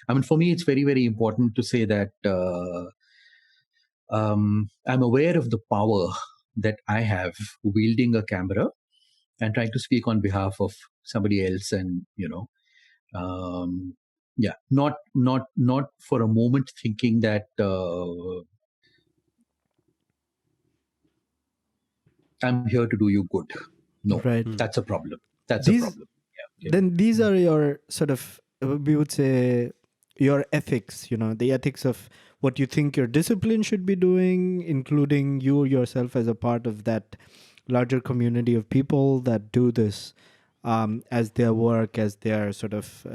I mean, for me, it's very, very important to say that I'm aware of the power that I have wielding a camera and trying to speak on behalf of somebody else, and um, yeah, not for a moment thinking that I'm here to do you good. No, Right. that's a problem. That's a These problem. then these are your sort of, we would say, your ethics, the ethics of what you think your discipline should be doing, including you yourself as a part of that larger community of people that do this as their work, as their sort of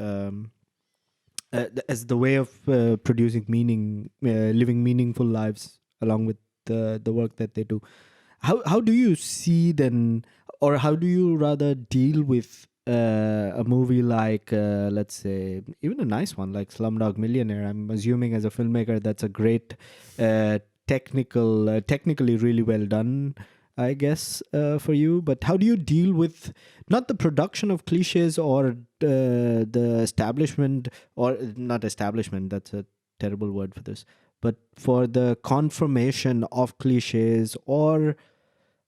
as the way of producing meaning, living meaningful lives along with the work that they do. How do you see then, or how do you rather deal with a movie like, let's say, even a nice one like Slumdog Millionaire? I'm assuming as a filmmaker that's a great technically really well done, I guess, for you. But how do you deal with not the production of cliches or the establishment, or not establishment, that's a terrible word for this, but for the confirmation of cliches, or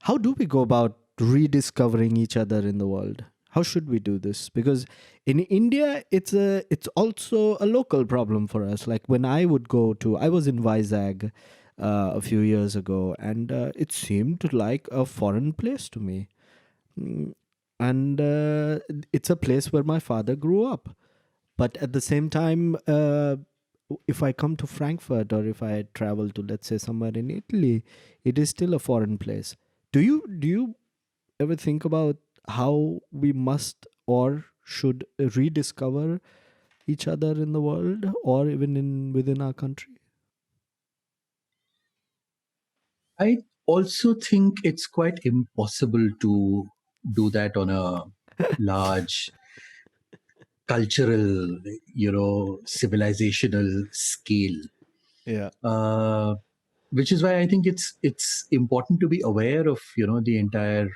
how do we go about rediscovering each other in the world? How should we do this? Because in India, it's also a local problem for us. Like when I was in Vizag a few years ago, and it seemed like a foreign place to me. Mm, and it's a place where my father grew up. But at the same time, if I come to Frankfurt, or if I travel to, let's say, somewhere in Italy, it is still a foreign place. Do you ever think about how we must or should rediscover each other in the world, or even within our country? I also think it's quite impossible to do that on a large cultural, civilizational scale. Yeah. Uh, which is why I think it's important to be aware of the entire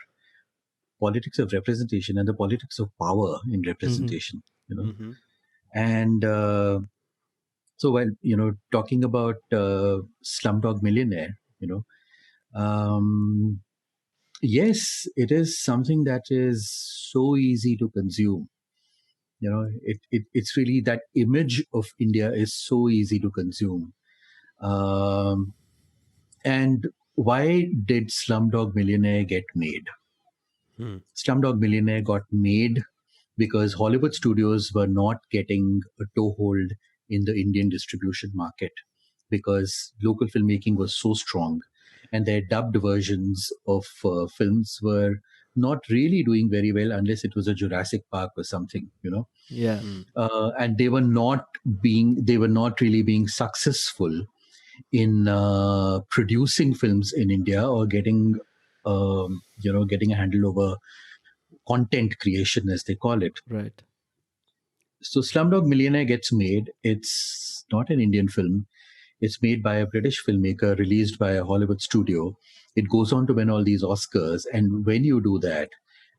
politics of representation and the politics of power in Hmm. representation. Mm-hmm. And so while talking about Slumdog Millionaire, um, yes, it is something that is so easy to consume. It's really that image of India is so easy to consume. Um, and why did Slumdog Millionaire get made? Hmm. Slumdog Millionaire got made because Hollywood studios were not getting a toehold in the Indian distribution market because local filmmaking was so strong, and their dubbed versions of films were not really doing very well unless it was a Jurassic Park or something, Yeah. Hmm. and they were not really being successful in producing films in India or getting a handle over content creation, as they call it. Right. So Slumdog Millionaire gets made. It's not an Indian film. It's made by a British filmmaker, released by a Hollywood studio. It goes on to win all these Oscars. And when you do that,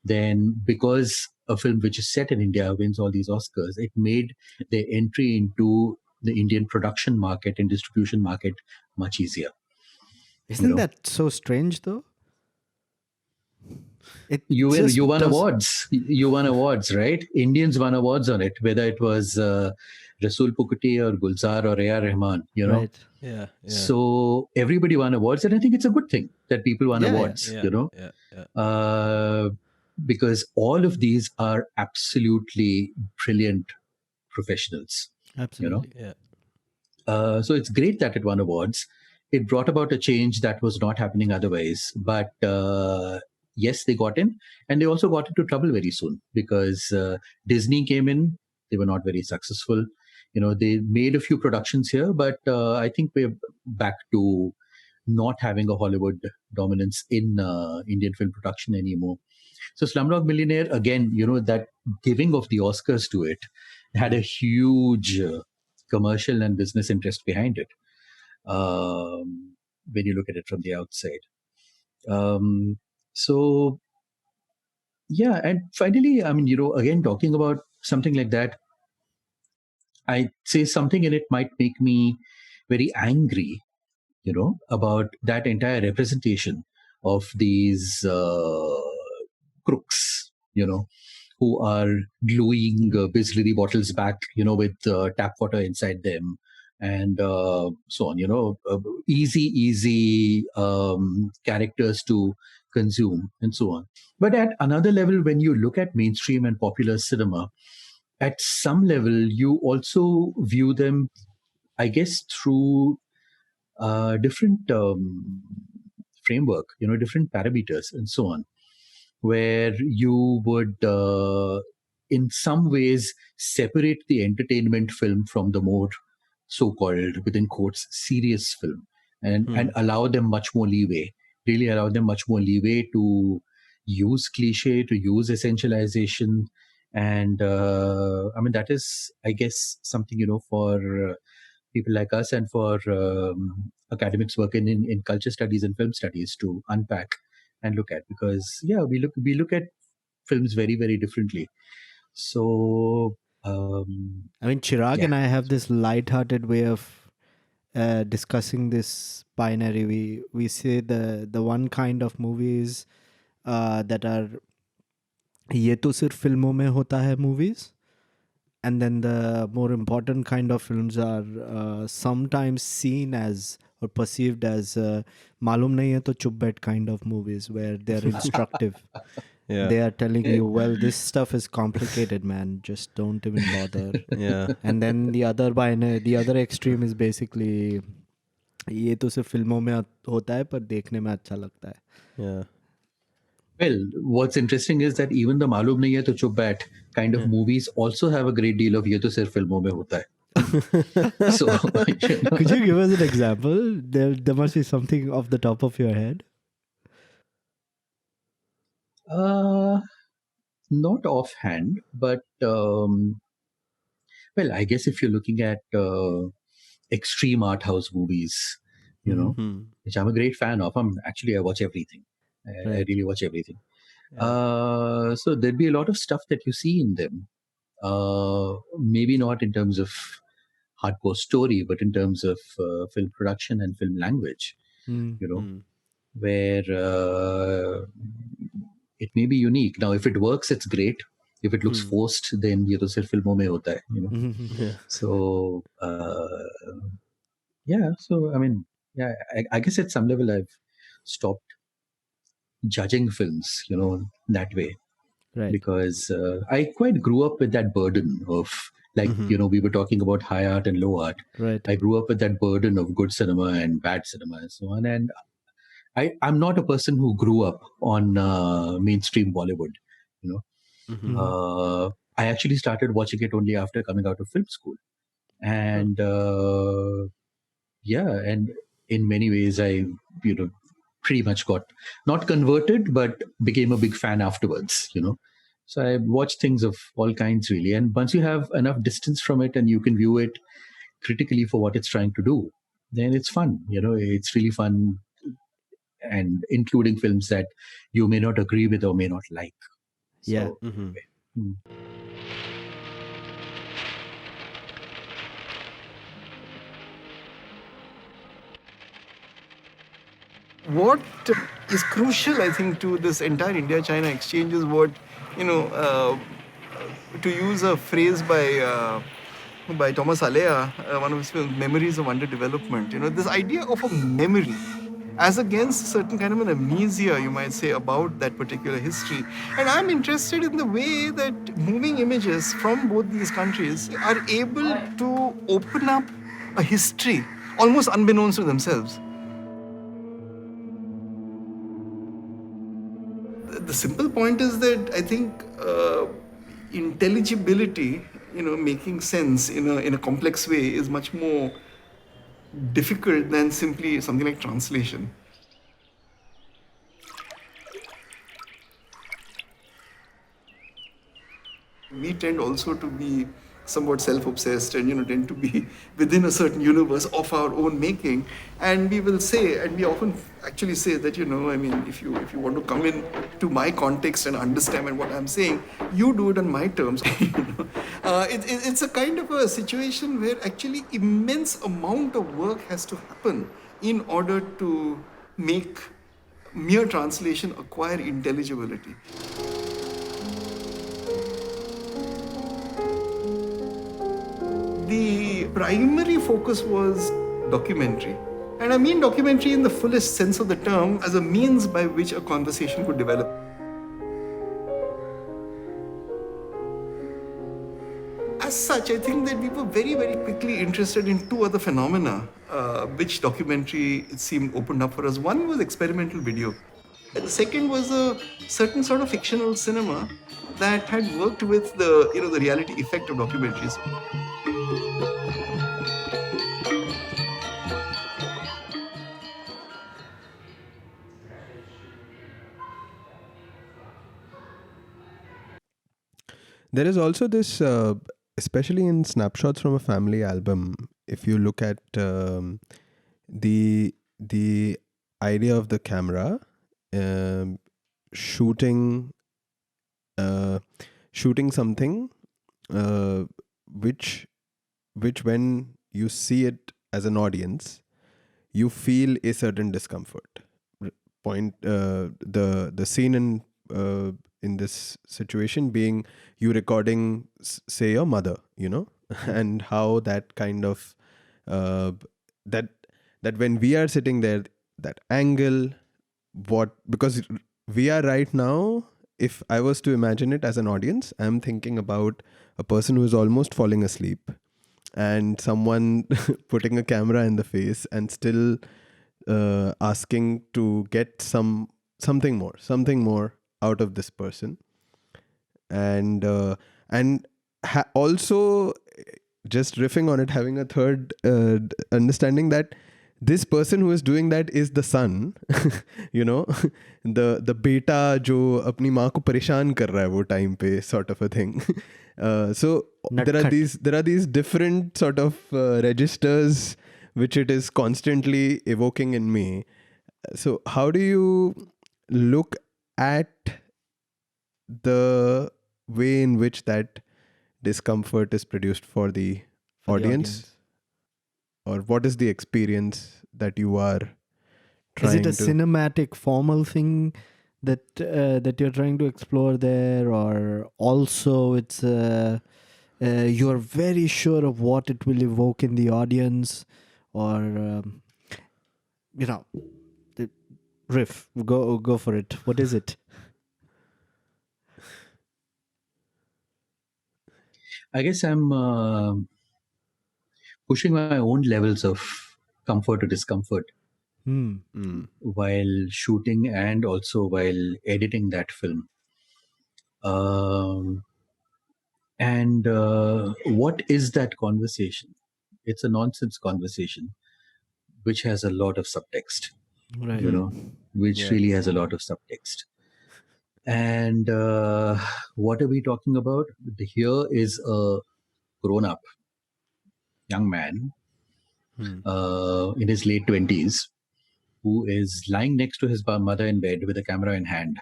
then because a film which is set in India wins all these Oscars, it made their entry into the Indian production market and distribution market much easier. You Isn't know, that so strange though? It you just won does. awards. You won awards, right? Indians won awards on it, whether it was Rasul Pukuti or Gulzar or A.R. Rahman. Right. Yeah. Yeah. So everybody won awards, and I think it's a good thing that people won Yeah, yeah. awards. Yeah. Yeah. Yeah. Uh, because all of these are absolutely brilliant professionals. You know, Absolutely. Yeah. so it's great that it won awards. It brought about a change that was not happening otherwise. But yes, they got in, and they also got into trouble very soon because Disney came in. They were not very successful. They made a few productions here, but I think we're back to not having a Hollywood dominance in Indian film production anymore. So Slumdog Millionaire, again, that giving of the Oscars to it had a huge commercial and business interest behind it when you look at it from the outside. So, yeah. And finally, I mean, again, talking about something like that, I'd say something in it might make me very angry, about that entire representation of these crooks, who are gluing Bisleri bottles back, with tap water inside them, and so on. Easy characters to consume, and so on. But at another level, when you look at mainstream and popular cinema, at some level, you also view them, I guess, through different framework, different parameters, and so on, where you would, in some ways, separate the entertainment film from the more so-called, within quotes, serious film, and allow them much more leeway. Really allow them much more leeway to use cliche, to use essentialization, and I mean that is, I guess, something for people like us and for academics working in culture studies and film studies to unpack and look at, because we look at films very, very differently. So I mean, Chirag yeah. and I have this light-hearted way of discussing this binary. We say the one kind of movies that are ये तो सिर्फ फिल्मों में होता है movies, and then the more important kind of films are sometimes seen as or perceived as मालूम नहीं है तो चुप बैठ kind of movies, where they're instructive. Yeah. They are telling you, well, this stuff is complicated, man. Just don't even bother. Yeah. And then the other extreme is basically ये तो सिर्फ फिल्मों में होता है पर देखने में अच्छा लगता है. Yeah. Well, what's interesting is that even the Malum Nahi Hai To Chup Baith kind of movies also have a great deal of Ye To Sirf Filmon Mein Hota Hai. So, Could you give us an example? There must be something off the top of your head. Not offhand, but well, I guess if you're looking at extreme art house movies, which I'm a great fan of. I watch everything. I Right. really watch everything. So there'd be a lot of stuff that you see in them. Maybe not in terms of hardcore story, but in terms of film production and film language, where it may be unique. Now, if it works, it's great. If it looks forced, then ye to sirf filmon mein hota hai, Yeah. So, so I mean, I guess at some level I've stopped judging films, that way. Right. Because I quite grew up with that burden of, like, we were talking about high art and low art. Right. I grew up with that burden of good cinema and bad cinema and so on. And I'm not a person who grew up on mainstream Bollywood, I actually started watching it only after coming out of film school. And and in many ways I, pretty much got not converted, but became a big fan afterwards, So I watched things of all kinds, really. And once you have enough distance from it and you can view it critically for what it's trying to do, then it's fun. It's really fun, and including films that you may not agree with or may not like. Yeah. So, What is crucial, I think, to this entire India-China exchange is what, to use a phrase by Thomas Alea, one of his films, Memories of Underdevelopment. This idea of a memory as against certain kind of an amnesia, you might say, about that particular history. And I'm interested in the way that moving images from both these countries are able to open up a history almost unbeknownst to themselves. The simple point is that I think intelligibility, making sense in a complex way is much more difficult than simply something like translation. We tend also to be somewhat self-obsessed and tend to be within a certain universe of our own making, and we will say, and we often actually say that if you want to come in to my context and understand what I'm saying, you do it on my terms. It's a kind of a situation where actually immense amount of work has to happen in order to make mere translation acquire intelligibility. The primary focus was documentary. And I mean documentary in the fullest sense of the term, as a means by which a conversation could develop. As such, I think that we were very, very quickly interested in two other phenomena, which documentary, it seemed, opened up for us. One was experimental video. And the second was a certain sort of fictional cinema that had worked with the reality effect of documentaries. There is also this, especially in Snapshots from a Family album, if you look at the idea of the camera shooting something which when you see it as an audience, you feel a certain discomfort. The scene in this situation being you recording, say, your mother, and how that kind of that when we are sitting there, that angle, because we are right now, if I was to imagine it as an audience, I'm thinking about a person who is almost falling asleep and someone putting a camera in the face and still asking to get something more out of this person, and also just riffing on it, having a third understanding that this person who is doing that is the son, the beta jo apni maa ko pareshan kar raha hai wo time pe, sort of a thing. So there are these different sort of registers which it is constantly evoking in me. So how do you look at the way in which that discomfort is produced for the audience? Or what is the experience that you are trying to... Is it a cinematic formal thing that you're trying to explore there, or also it's you're very sure of what it will evoke in the audience, or the riff, go for it. What is it? I guess I'm pushing my own levels of comfort or discomfort while shooting and also while editing that film. And what is that conversation? It's a nonsense conversation, which has a lot of subtext, Right. which really has a lot of subtext. And what are we talking about? Here is a grown-up young man in his late 20s who is lying next to his mother in bed with a camera in hand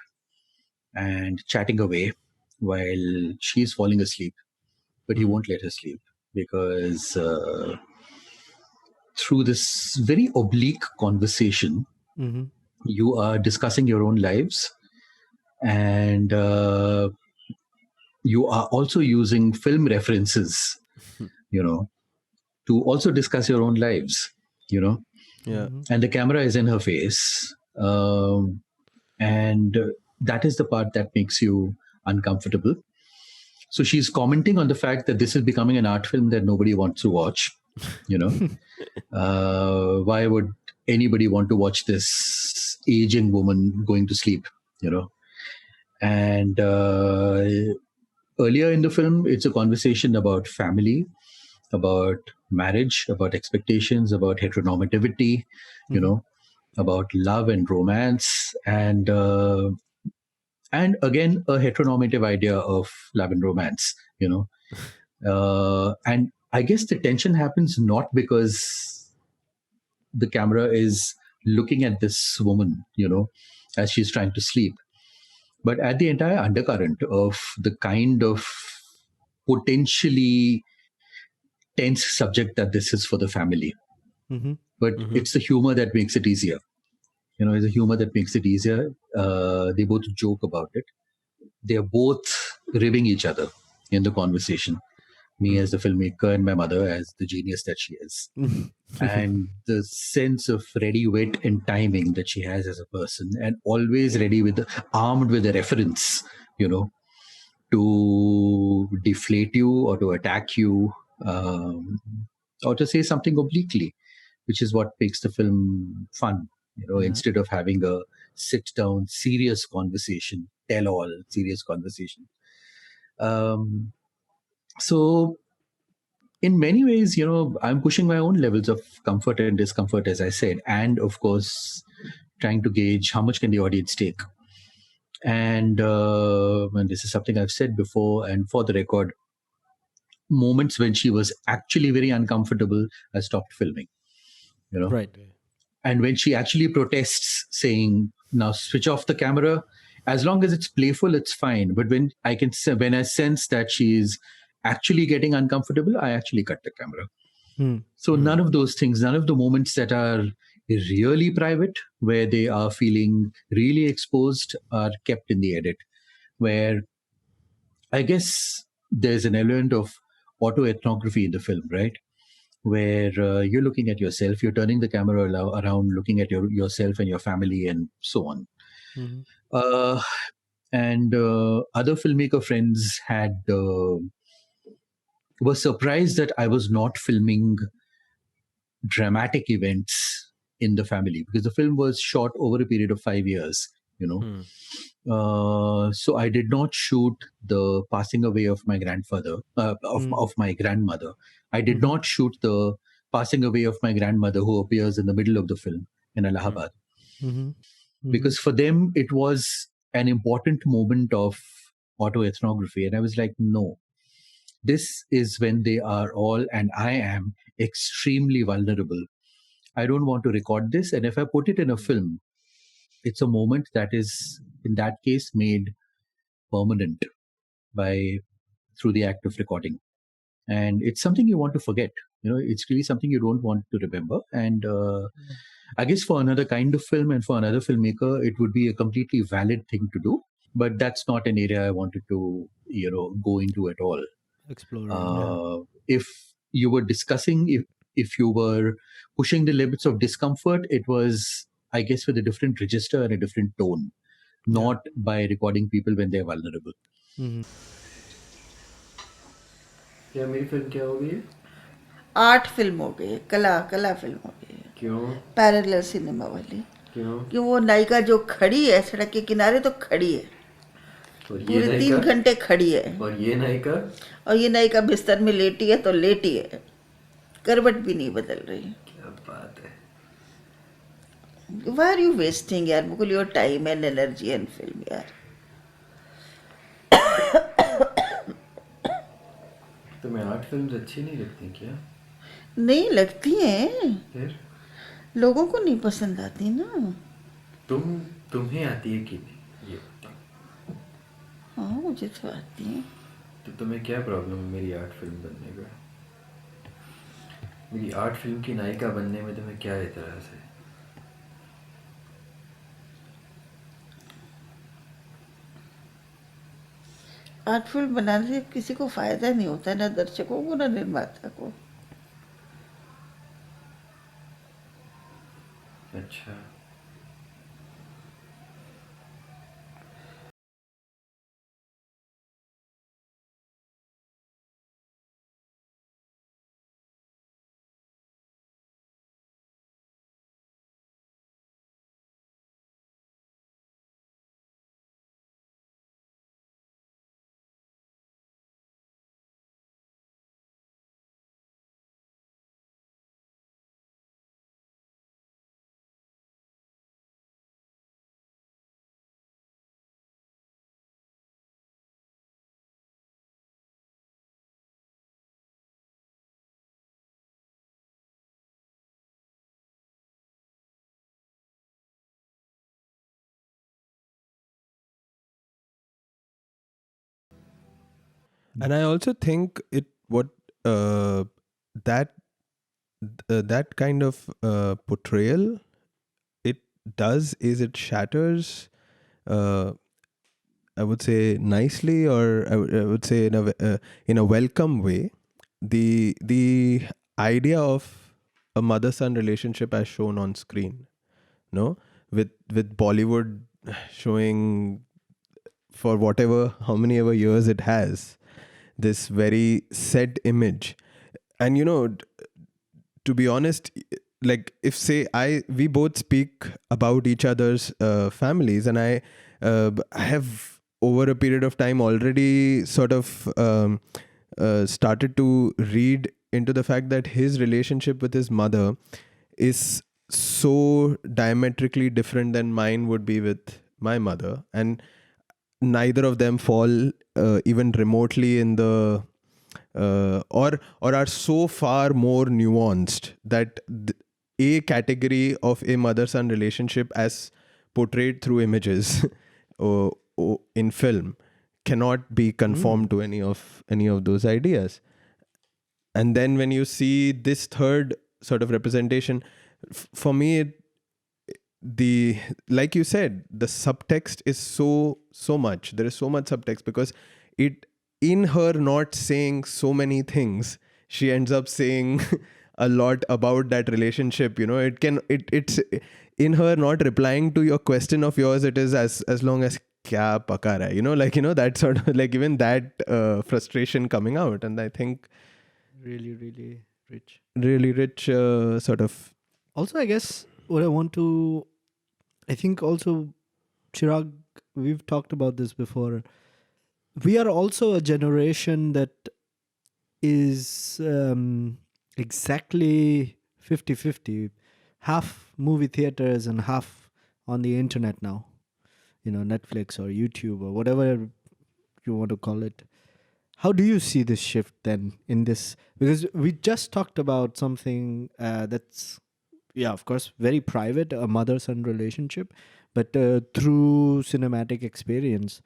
and chatting away while she's falling asleep, but he won't let her sleep because through this very oblique conversation, you are discussing your own lives, and you are also using film references, to also discuss your own lives, Yeah. And the camera is in her face. And that is the part that makes you uncomfortable. So she's commenting on the fact that this is becoming an art film that nobody wants to watch. Why would anybody want to watch this aging woman going to sleep? And earlier in the film, it's a conversation about family, about marriage, about expectations, about heteronormativity, about love and romance, and again a heteronormative idea of love and romance, And I guess the tension happens not because the camera is looking at this woman, as she's trying to sleep, but at the entire undercurrent of the kind of potentially tense subject that this is for the family. Mm-hmm. But it's the humor that makes it easier. It's the humor that makes it easier. They both joke about it. They are both ribbing each other in the conversation. Me as the filmmaker and my mother as the genius that she is. And the sense of ready wit and timing that she has as a person, and always ready armed with a reference, to deflate you or to attack you, or to say something obliquely, which is what makes the film fun. Yeah. Instead of having a sit down, serious conversation, tell all serious conversation. So in many ways, I'm pushing my own levels of comfort and discomfort, as I said, and of course, trying to gauge how much can the audience take. And this is something I've said before, and for the record, moments when she was actually very uncomfortable, I stopped filming. Right. And when she actually protests, saying, "Now switch off the camera," as long as it's playful, it's fine. But when I sense that she's actually getting uncomfortable, I actually cut the camera. So none of those things, none of the moments that are really private, where they are feeling really exposed, are kept in the edit. Where I guess there's an element of autoethnography in the film, right? Where you're looking at yourself, you're turning the camera around, looking at yourself and your family and so on. Uh, and other filmmaker friends were surprised that I was not filming dramatic events in the family, because the film was shot over a period of 5 years. So I did not shoot the passing away of my grandfather, of my grandmother. I did not shoot the passing away of my grandmother, who appears in the middle of the film in Allahabad, because for them it was an important moment of autoethnography. And I was like, no, this is when they are all, and I am, extremely vulnerable. I don't want to record this. And if I put it in a film, it's a moment that is, in that case, made permanent through the act of recording. And it's something you want to forget. It's really something you don't want to remember. And I guess for another kind of film and for another filmmaker, it would be a completely valid thing to do. But that's not an area I wanted to, go into at all. Explore. If you were discussing, if you were pushing the limits of discomfort, it was, I guess, with a different register and a different tone, not by recording people when they're vulnerable. क्या मेरी film क्या हो गई है? Art film हो गई है, कला फिल्म हो गई है। क्यों? पैरेलल सिनेमा वाली। क्यों? कि वो नायिका जो खड़ी है सड़क के किनारे, तो खड़ी है पूरे 3 घंटे खड़ी है। और ये नायिका बिस्तर में लेटी है तो लेटी है, करवट भी नहीं बदल रही। क्या बात है। Why are you wasting यार Mukul your time and energy and film यार? तुम्हें आर्ट फिल्म्स अच्छी नहीं लगती क्या? नहीं लगती हैं, फिर लोगों को नहीं पसंद आती ना। तुम्हें आती है कि नहीं ये बताओ। हाँ मुझे तो आती है। तो तुम्हें क्या प्रॉब्लम है मेरी आर्ट फिल्म बनने का? मेरी आर्ट फिल्म की नायिका बनने में तुम्हें क्या एतराज है? आर्ट फिल्म बनाने से किसी को फायदा नहीं होता, ना दर्शकों को ना निर्माता को। अच्छा। And I also think uh, that that kind of portrayal it does is it shatters, uh, I would say nicely, or I would say in a welcome way, the idea of a mother son relationship as shown on screen. No, with Bollywood showing for whatever how many ever years it has this very set image. And to be honest, like if say I we both speak about each other's families, and I have over a period of time already sort of started to read into the fact that his relationship with his mother is so diametrically different than mine would be with my mother, and neither of them fall even remotely in the or are so far more nuanced that a category of a mother son relationship as portrayed through images in film cannot be conformed to any of those ideas. And then when you see this third sort of representation, for me the like you said, the subtext is so much. There is so much subtext because it in her not saying so many things, she ends up saying a lot about that relationship. It's in her not replying to your question of yours, it is as long as kya paka raha hai, that sort of like even that frustration coming out. And I think Really, really rich. really rich sort of. Also, I guess what I think also, Chirag, we've talked about this before. We are also a generation that is exactly 50-50, half movie theaters and half on the internet now, Netflix or YouTube or whatever you want to call it. How do you see this shift then in this? Because we just talked about something that's, yeah, of course, very private, a mother son relationship, but through cinematic experience.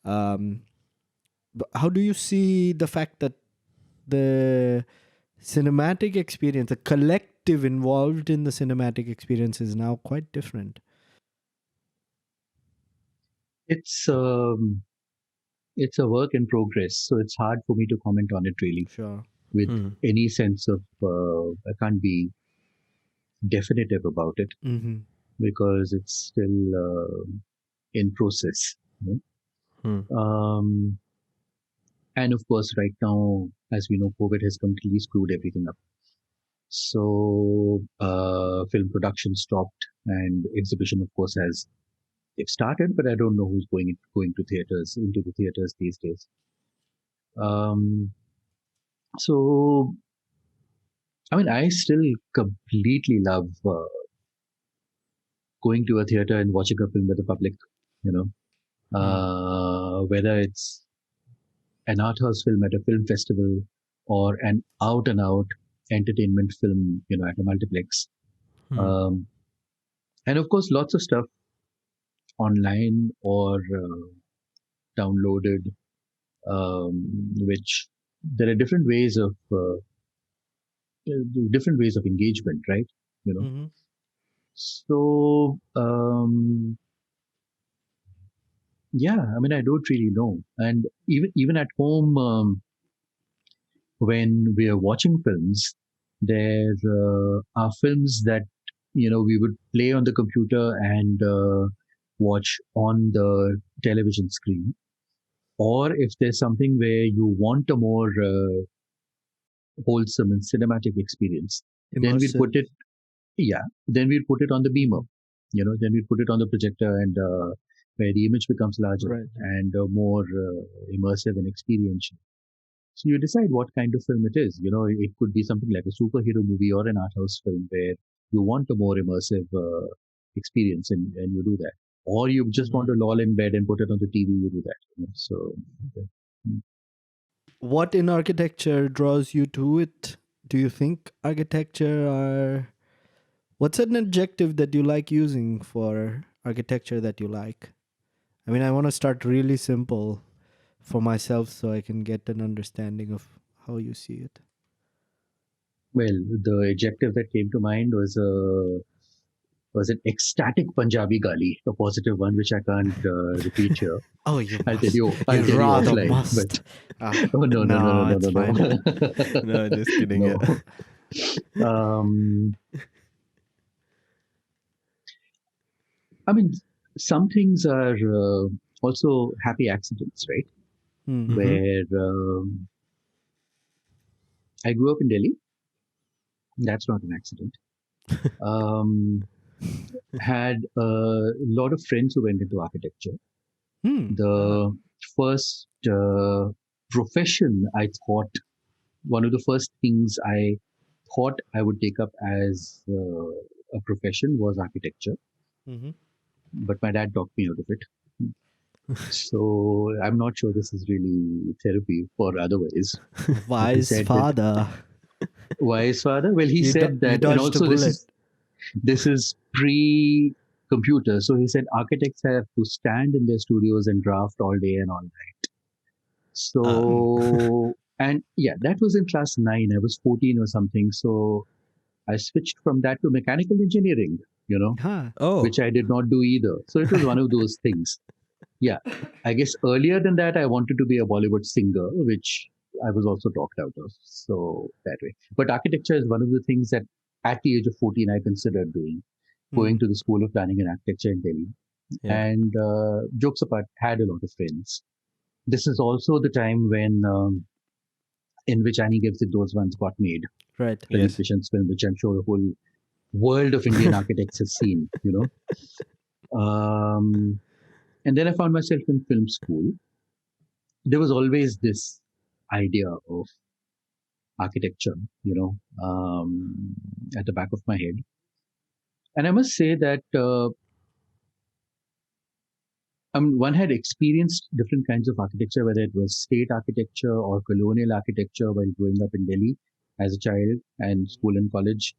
But how do you see the fact that the cinematic experience, the collective involved in the cinematic experience is now quite different? It's it's a work in progress, so it's hard for me to comment on it really Sure. with any sense of. I can't be definitive about it Mm-hmm. because it's still in process. You know? And of course, right now, as we know, COVID has completely screwed everything up. So film production stopped, and exhibition, of course, has they've started, but I don't know who's going to theaters into the theaters these days. Um, so I mean, I still completely love going to a theater and watching a film with the public. You know, whether it's an art house film at a film festival or an out and out entertainment film, at a multiplex. And of course, lots of stuff online or downloaded, which there are different ways of engagement, right? You know, Mm-hmm. so yeah, I mean, I don't really know, and even at home, when we are watching films, there are films that we would play on the computer and watch on the television screen, or if there's something where you want a more wholesome and cinematic experience, then we'll put Immersive. it, yeah, then we'll put it on the beamer, then we'll put it on the projector, and where the image becomes larger Right. and more immersive and experiential. So you decide what kind of film it is. It could be something like a superhero movie or an art house film where you want a more immersive experience, and you do that. Or you just want to loll in bed and put it on the TV, you do that. So, okay. What in architecture draws you to it? Do you think architecture are... What's an adjective that you like using for architecture that you like? I mean, I want to start really simple. for myself so I can get an understanding of how you see it. Well, the adjective that came to mind was an ecstatic Punjabi gali, a positive one which I can't repeat here. Oh, you I'll tell must. you. You I'll tell you rather offline. But must. Ah, oh no no no no no, no it's no fine. no No, just kidding. no. Yeah. I mean, some things are also happy accidents, right? Hmm. Mhm. Where I grew up in Delhi. That's not an accident. Um, had a lot of friends who went into architecture. Hmm. The first profession I thought, one of the first things I thought I would take up as a profession was architecture, Mm-hmm. but my dad talked me out of it. So I'm not sure this is really therapy or otherwise. But he Wise said that, father. why is father? Well, he said You that, and dodged a also bullet. this is pre-computer. So he said architects have to stand in their studios and draft all day and all night. So and yeah, that was in class 9. I was 14 or something. So I switched from that to mechanical engineering, Huh. Oh. which I did not do either. So it was one of those things. Yeah. I guess earlier than that, I wanted to be a Bollywood singer, which I was also talked out of. So that way. But architecture is one of the things that at the age of 14, I considered doing, going Hmm. to the School of Planning and Architecture in Delhi. Yeah. And jokes apart, had a lot of friends. This is also the time when, in which Annie Gives It Those Ones got made, Right. the Yes. Vision's film, which I'm sure the whole world of Indian architects has seen. And then I found myself in film school. There was always this idea of architecture, at the back of my head. And I must say that one had experienced different kinds of architecture, whether it was state architecture or colonial architecture while growing up in Delhi as a child and school and college.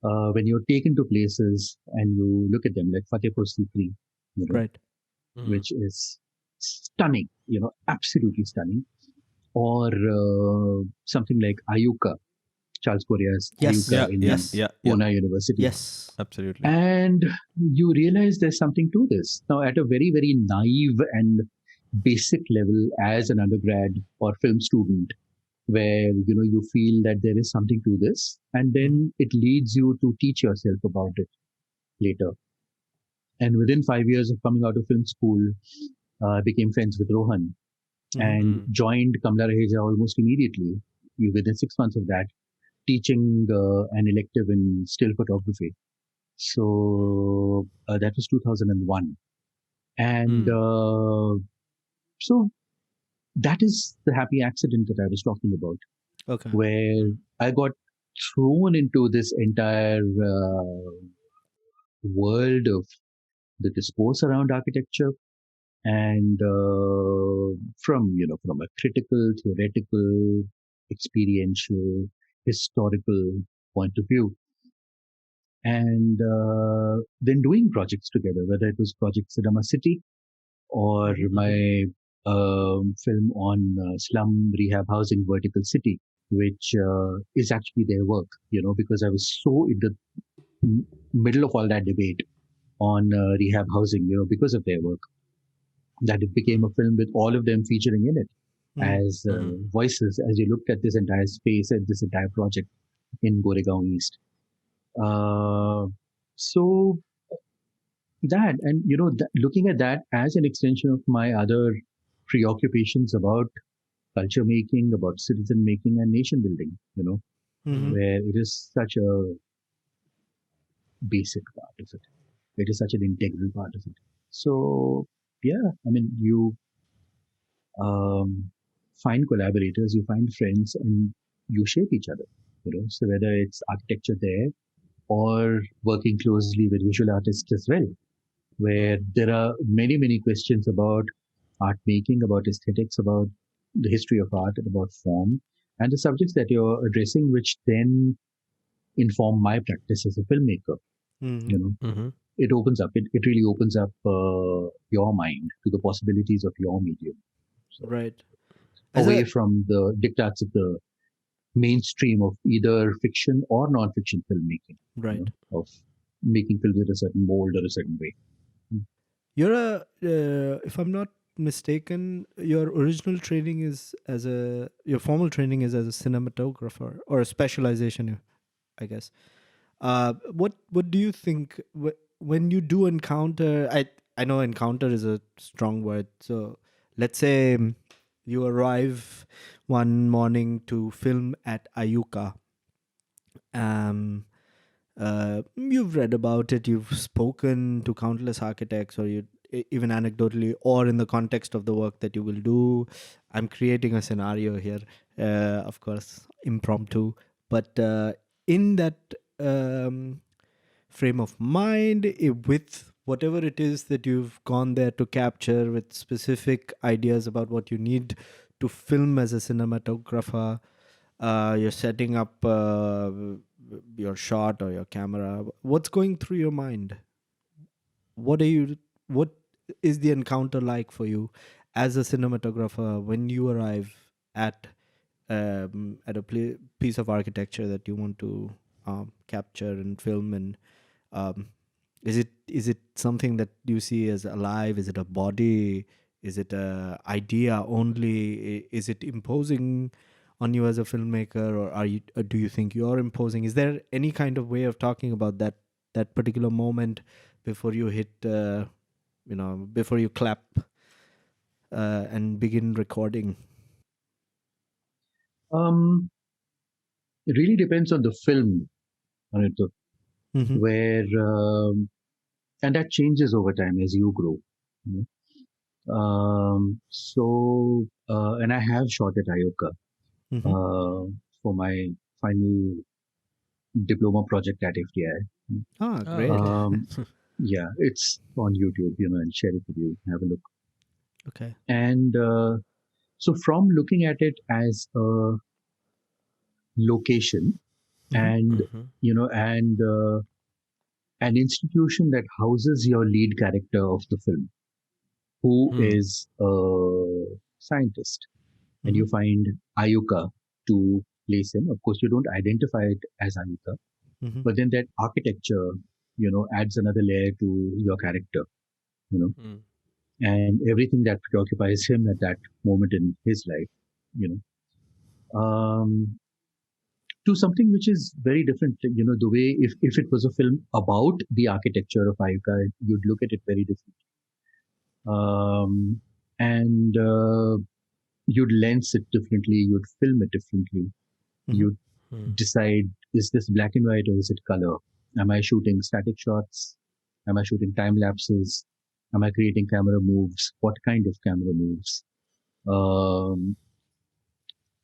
When you're taken to places and you look at them, like Fatehpur Sikri, you know, Right. which is stunning, absolutely stunning, or something like Ayuka, Charles Correa's Yes. Ayuka Yeah. Yeah. in Yes. Yeah. Yeah. Pune University. Yes. Absolutely. And you realize there's something to this. Now, at a very, very naive and basic level, as an undergrad or film student, where you feel that there is something to this, and then it leads you to teach yourself about it later. And within 5 years of coming out of film school, I became friends with Rohan Mm-hmm. and joined Kamla Raheja almost immediately. Within 6 months of that, teaching an elective in still photography. So that was 2001. And so that is the happy accident that I was talking about, Okay. where I got thrown into this entire world of the discourse around architecture, and from a critical, theoretical, experiential, historical point of view, and then doing projects together, whether it was Project Cinema City or my film on slum rehab housing, Vertical City, which is actually their work, because I was so in the middle of all that debate on rehab housing, because of their work, that it became a film with all of them featuring in it as voices as you looked at this entire space and this entire project in Goregaon East. So that, and looking at that as an extension of my other preoccupations about culture making, about citizen making and nation building, Mm-hmm. where it is such a basic part of it. It is such an integral part of it. So yeah, I mean, you find collaborators, you find friends, and you shape each other. So whether it's architecture there or working closely with visual artists as well, where there are many, many questions about art making, about aesthetics, about the history of art, and about form, and the subjects that you're addressing, which then inform my practice as a filmmaker. Mm-hmm. You know, Mm-hmm. it opens up. It really opens up your mind to the possibilities of your medium. So Right. As away a from the diktats of the mainstream of either fiction or non-fiction filmmaking, right. of making films in a certain mold or a certain way. You're if I'm not mistaken, your original training is your formal training is as a cinematographer or a specialization, I guess. What do you think when you do encounter? I know encounter is a strong word. So let's say you arrive one morning to film at Ayuka. Um, you've read about it, you've spoken to countless architects, or you even anecdotally, or in the context of the work that you will do. I'm creating a scenario here, of course, impromptu, but in that frame of mind, with whatever it is that you've gone there to capture, with specific ideas about what you need to film as a cinematographer, you're setting up your shot or your camera. What's going through your mind? What is the encounter like for you as a cinematographer when you arrive at at a piece of architecture that you want to capture and film? And um, is it something that you see as alive? Is it a body? Is it a idea only? Is it imposing on you as a filmmaker, or do you think you're imposing? Is there any kind of way of talking about that particular moment before you hit before you clap and begin recording? Um, it really depends on the film, Anita, Mm-hmm. where and that changes over time as you grow. You and I have shot at Ayoka Mm-hmm. for my final diploma project at FTI. Ah, Oh, great. okay. Um, yeah, it's on YouTube, and share it with you. Have a look. Okay. And so, from looking at it as a location Mm-hmm. and Mm-hmm. and an institution that houses your lead character of the film, who Hmm. is a scientist, and Mm-hmm. you find Ayuka to place him. Of course, you don't identify it as Ayuka, Mm-hmm. but then that architecture, adds another layer to your character, you know, Hmm. and everything that preoccupies him at that moment in his life, you to something which is very different. The way if it was a film about the architecture of Ayuka, you'd look at it very different. And you'd lens it differently, you'd film it differently, Mm-hmm. you'd Hmm. decide, is this black and white or is it color? Am I shooting static shots? Am I shooting time lapses? Am I creating camera moves? What kind of camera moves? Um,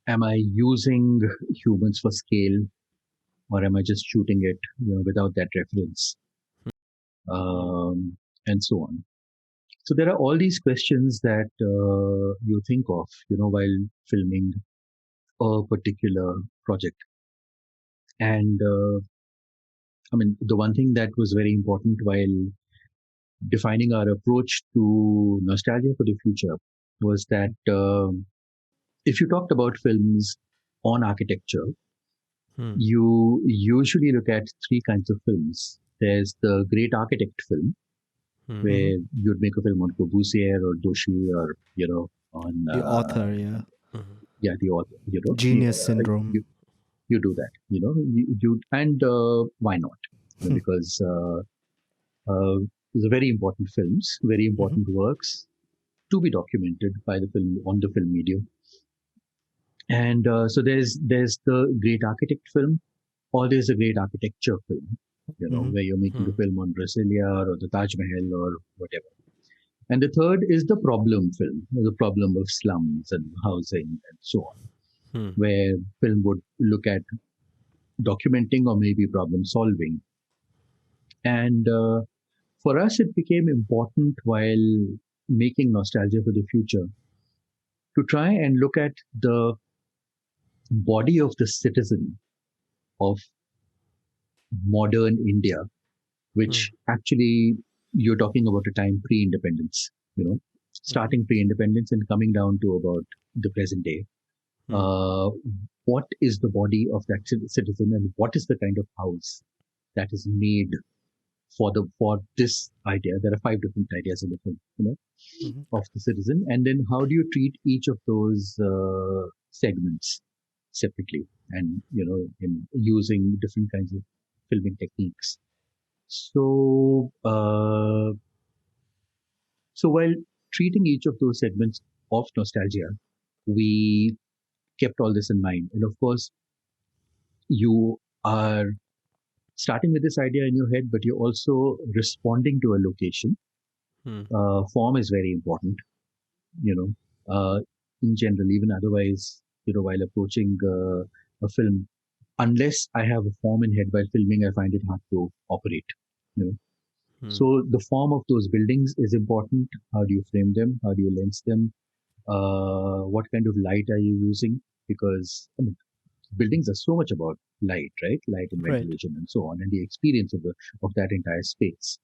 am I using humans for scale, or am I just shooting it, without that reference? Hmm. And so on. So there are all these questions that you think of, while filming a particular project. And I mean, the one thing that was very important while defining our approach to nostalgia for the future was that if you talked about films on architecture, Hmm. you usually look at three kinds of films. There's the great architect film, Hmm. Mm-hmm. where you'd make a film on Corbusier or Doshi, or on The author, yeah. Hmm. yeah, the author. Genius syndrome. You do that. And why not? Because these are very important films, very Mm-hmm. important works to be documented by the film on the film medium. And so there's the great architect film, or there's a great architecture film, Mm-hmm. where you're making a Hmm. film on Brasilia or the Taj Mahal or whatever. And the third is the problem film, the problem of slums and housing and so on, Hmm. where film would look at documenting or maybe problem solving. And for us, it became important while making Nostalgia for the Future to try and look at the body of the citizen of modern India, Hmm. which actually you're talking about a time pre-independence, you know. starting pre-independence and coming down to about the present day. What is the body of that citizen, and what is the kind of house that is made for this idea? There are 5 different ideas in the film, of the citizen, and then how do you treat each of those segments separately, and in using different kinds of filming techniques. So while treating each of those segments of nostalgia, we kept all this in mind. And of course, you are starting with this idea in your head, but you're also responding to a location. Form is very important, in general, even otherwise, while approaching a film. Unless I have a form in head while filming, I find it hard to operate. So the form of those buildings is important. How do you frame them? How do you lens them? What kind of light are you using? Because buildings are so much about light, right? Light and ventilation and so on, and the experience of that entire space.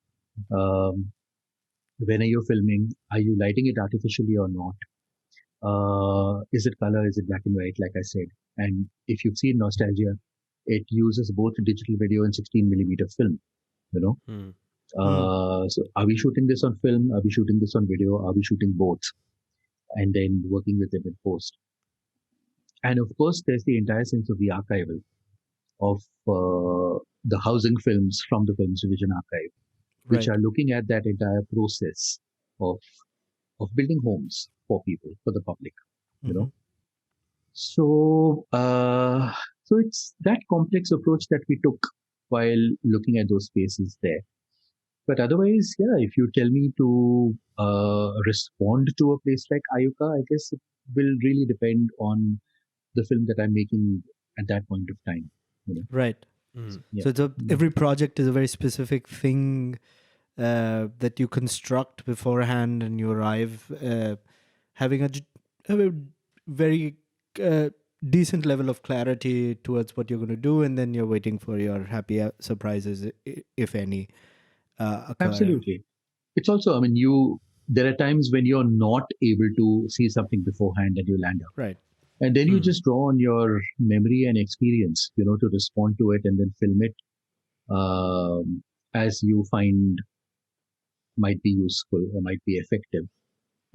When are you filming? Are you lighting it artificially or not? Is it color? Is it black and white? Like I said, and if you've seen Nostalgia, it uses both digital video and 16mm film. So are we shooting this on film? Are we shooting this on video? Are we shooting both? And then working with them in post. And of course, there's the entire sense of the archival of the housing films from the Films Division archive, which are looking at that entire process of building homes for people, for the public, So, so it's that complex approach that we took while looking at those spaces there. But otherwise, yeah, if you tell me to respond to a place like Ayuka, I guess it will really depend on the film that I'm making at that point of time. Right. So every project is a very specific thing that you construct beforehand, and you arrive having a very decent level of clarity towards what you're going to do, and then you're waiting for your happy surprises, if any. Absolutely. It's also, there are times when you're not able to see something beforehand and you land up. Right. And then you just draw on your memory and experience, to respond to it and then film it as you find might be useful or might be effective.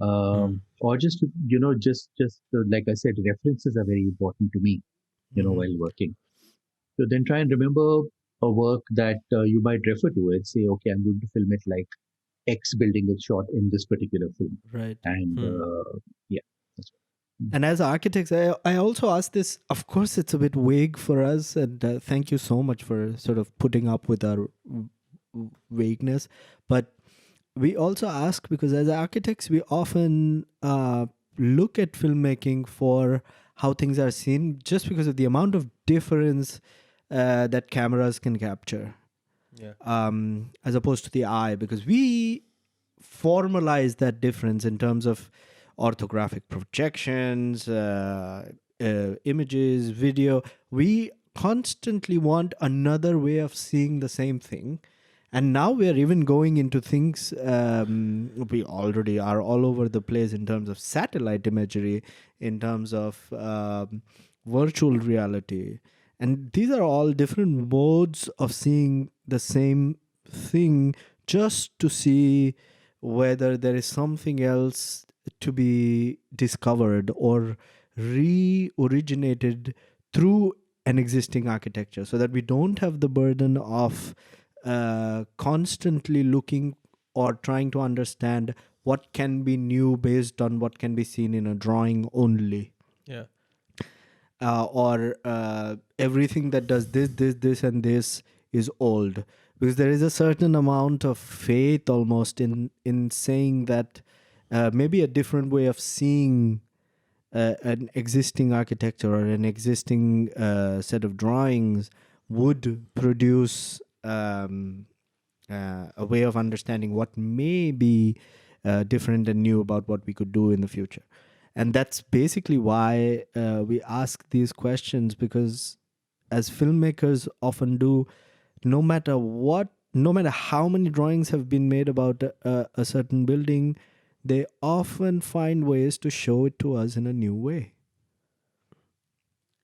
Or just, like I said, references are very important to me, while working. So then try and remember a work that you might refer to it. Say, okay, I'm going to film it like X building is shot in this particular film. Right. And yeah. That's right. And as architects, I also ask this. Of course, it's a bit vague for us, and thank you so much for sort of putting up with our vagueness. But we also ask, because as architects, we often look at filmmaking for how things are seen, just because of the amount of difference that cameras can capture, as opposed to the eye, because we formalize that difference in terms of orthographic projections, images, video. We constantly want another way of seeing the same thing. And now we're even going into things we already are all over the place in terms of satellite imagery, in terms of virtual reality. And these are all different modes of seeing the same thing, just to see whether there is something else to be discovered or re-originated through an existing architecture, so that we don't have the burden of constantly looking or trying to understand what can be new based on what can be seen in a drawing only. Yeah. Or everything that does this, and this is old. Because there is a certain amount of faith almost in saying that maybe a different way of seeing an existing architecture or an existing set of drawings would produce a way of understanding what may be different and new about what we could do in the future. And that's basically why we ask these questions, because as filmmakers often do, no matter how many drawings have been made about a certain building, they often find ways to show it to us in a new way.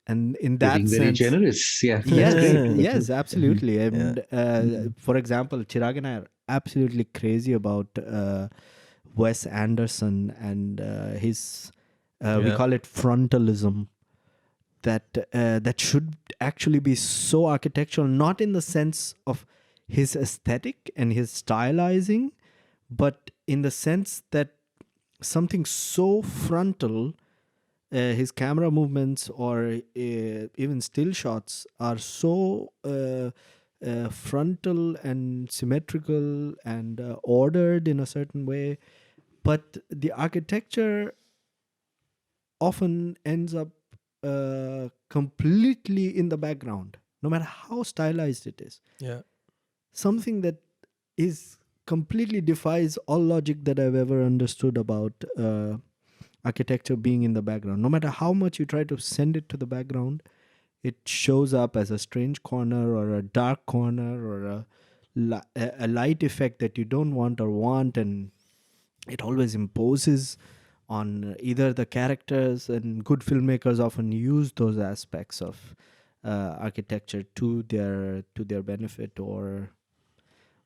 And in You're that being very sense, generous. Yeah, that's yes, great. yes, absolutely. Yeah. And for example, Chirag and I are absolutely crazy about Wes Anderson and his, we Yeah. call it frontalism, that should actually be so architectural, not in the sense of his aesthetic and his stylizing, but in the sense that something so frontal, his camera movements or even still shots are so frontal and symmetrical and ordered in a certain way, but the architecture often ends up completely in the background, no matter how stylized it is. Yeah. Something that is completely defies all logic that I've ever understood about architecture being in the background. No matter how much you try to send it to the background, it shows up as a strange corner or a dark corner or a light effect that you don't want or want, and it always imposes on either the characters, and good filmmakers often use those aspects of architecture to their benefit. Or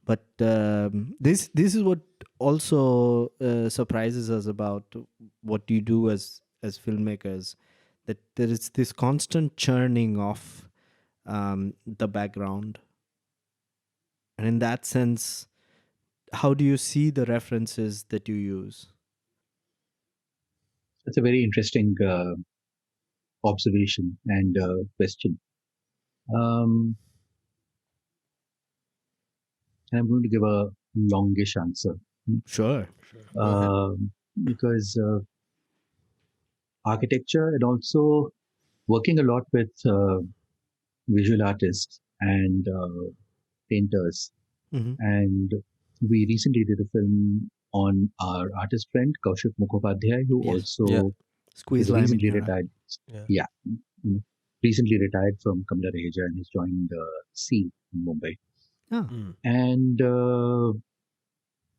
but this is what also surprises us about what you do as filmmakers, that there is this constant churning of the background. And in that sense, how do you see the references that you use? That's a very interesting observation and question. Um, and I'm going to give a longish answer. Sure. Go ahead. Because architecture and also working a lot with visual artists and painters. Mm-hmm. And we recently did a film on our artist friend Kaushik Mukhopadhyay, who Yes. Yeah. also Squeeze is lime in recently your eye. retired. Yeah. Yeah, recently retired from Kamala Raheja and has joined C in Mumbai. Ah. Mm. And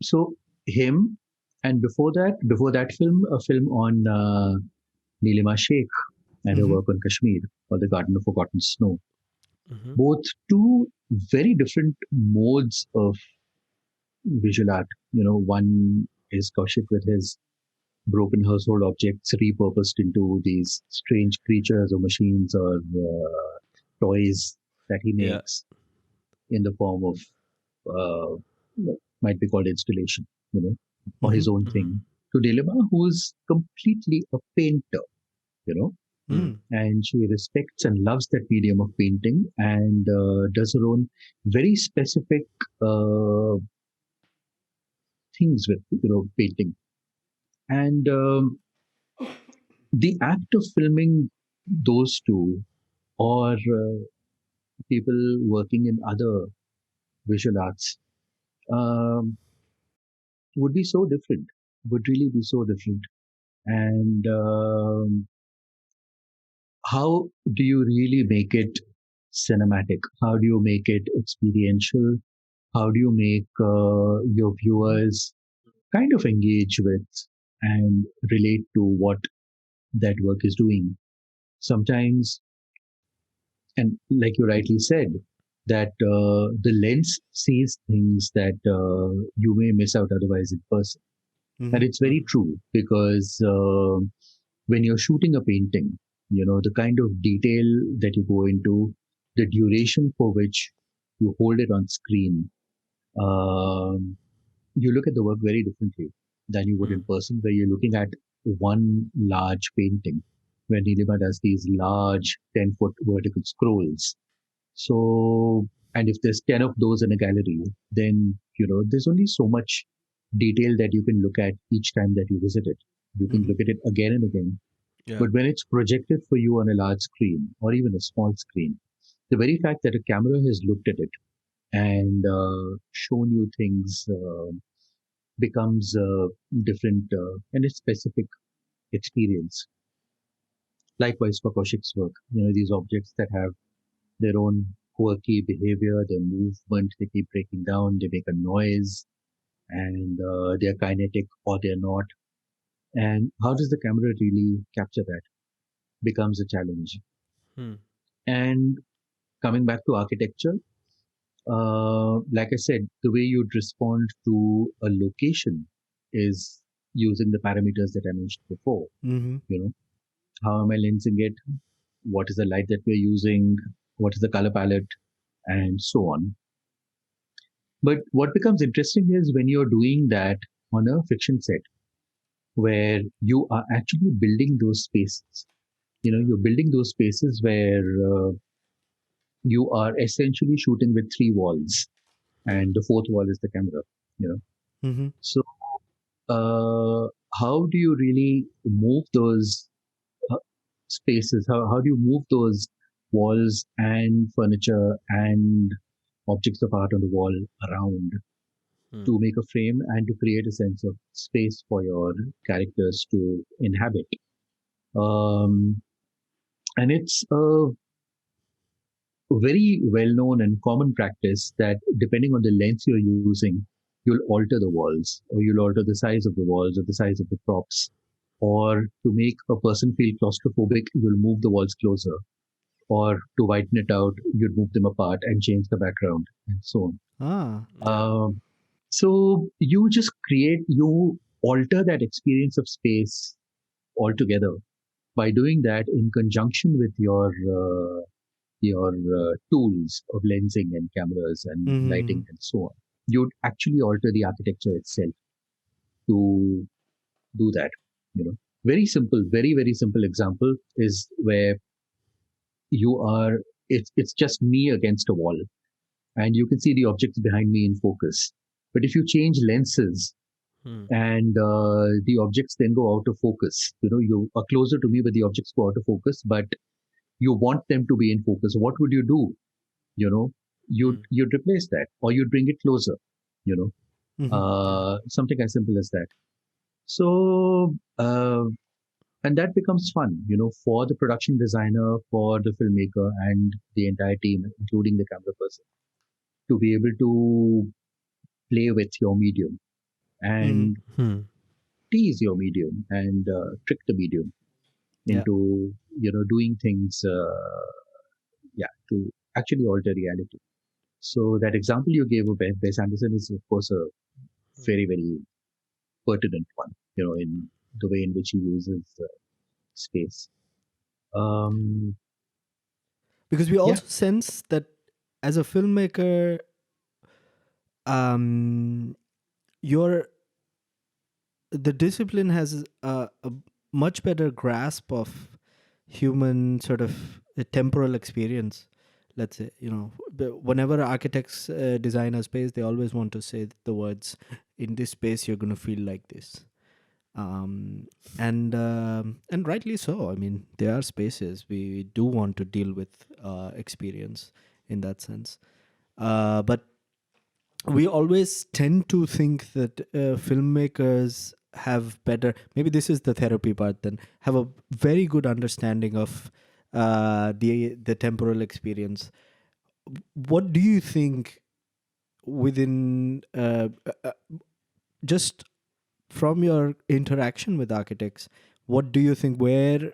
so him, and before that film, a film on Nilima Sheikh and her Mm-hmm. work on Kashmir or the Garden of Forgotten Snow. Mhm. Both two very different modes of visual art. One is Kaushik with his broken household objects repurposed into these strange creatures or machines or toys that he Yeah. makes in the form of might be called installation, or his Mm-hmm. own Mhm. thing. To Dilema, who's completely a painter, you know, Mm. and she respects and loves that medium of painting and does her own very specific uh, things with painting. And the act of filming those two or people working in other visual arts um, would be so different, would really be so different. And how do you really make it cinematic? How do you make it experiential? How do you make your viewers kind of engage with and relate to what that work is doing? Sometimes, and like you rightly said, that the lens sees things that you may miss out otherwise in person. And Mm-hmm. it's very true because when you're shooting a painting, the kind of detail that you go into, the duration for which you hold it on screen, um, you look at the work very differently than you would in Mm. person, where you're looking at one large painting, where Nilima does these large 10-foot vertical scrolls. So, and if there's 10 of those in a gallery, then, there's only so much detail that you can look at each time that you visit it. You can Mm-hmm. look at it again and again. Yeah. But when it's projected for you on a large screen or even a small screen, the very fact that a camera has looked at it and shown you things becomes a different and a specific experience. Likewise for Kaushik's work, these objects that have their own quirky behavior, their movement, they keep breaking down, they make a noise, and they're kinetic or they're not. And how does the camera really capture that? Becomes a challenge. Hmm. And coming back to architecture, like I said, the way you'd respond to a location is using the parameters that I mentioned before. Mm-hmm. You know, how am I lensing it? What is the light that we're using? What is the color palette? And so on. But what becomes interesting is when you're doing that on a fiction set, where you are actually building those spaces. You're building those spaces where you are essentially shooting with three walls, and the fourth wall is the camera. You know, Mm-hmm. so how do you really move those uh, spaces? How do you move those walls and furniture and objects of art on the wall around Hmm. to make a frame and to create a sense of space for your characters to inhabit? Um, and it's a very well known and common practice that depending on the lens you're using, you'll alter the walls, or you'll alter the size of the walls or the size of the props. Or to make a person feel claustrophobic, you'll move the walls closer. Or to whiten it out, you'd move them apart and change the background and so on. Ah. Yeah. So you alter that experience of space altogether by doing that in conjunction with your tools of lensing and cameras and Mm-hmm. lighting and so on. You'd actually alter the architecture itself to do that. Very simple, very very simple example is where you are. It's just me against a wall, and you can see the objects behind me in focus. But if you change lenses Hmm. and the objects then go out of focus, you are closer to me, but the objects go out of focus, but you want them to be in focus. What would you do? you know you'd Hmm. you'd replace that, or you'd bring it closer. you know Mm-hmm. Yeah. Something as simple as that. So and that becomes fun, for the production designer, for the filmmaker, and the entire team, including the camera person, to be able to play with your medium Mm-hmm. and Hmm. tease your medium and trick the medium Yeah. into doing things, to actually alter reality. So that example you gave of Wes Anderson is, of course, a very, very pertinent one, in the way in which he uses space. Um, Because we yeah, also sense that as a filmmaker, um, your the discipline has a much better grasp of human sort of temporal experience. Let's say, whenever architects design a space, they always want to say the words, "In this space, you're going to feel like this." And rightly so. I mean, there are spaces we do want to deal with experience in that sense, but we always tend to think that filmmakers have better, maybe this is the therapy part, then have a very good understanding of the temporal experience. What do you think within just from your interaction with architects, what do you think, or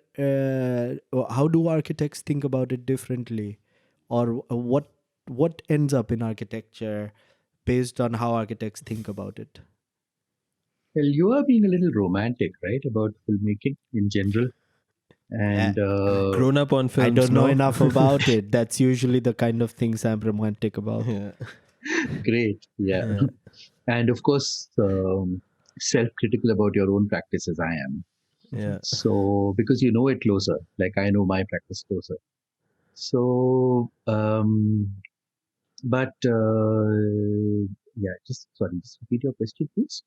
how do architects think about it differently, or what ends up in architecture based on how architects think about it? well, you are being a little romantic, right, about filmmaking in general. Uh, And Grown up on I films, don't know no? enough about it. That's usually the kind of things I'm romantic about. Yeah. great, yeah. Yeah. And of course, self-critical about your own practice as I am. Yeah. So because you know it closer, like I know my practice closer. So, but yeah, just repeat your question, please.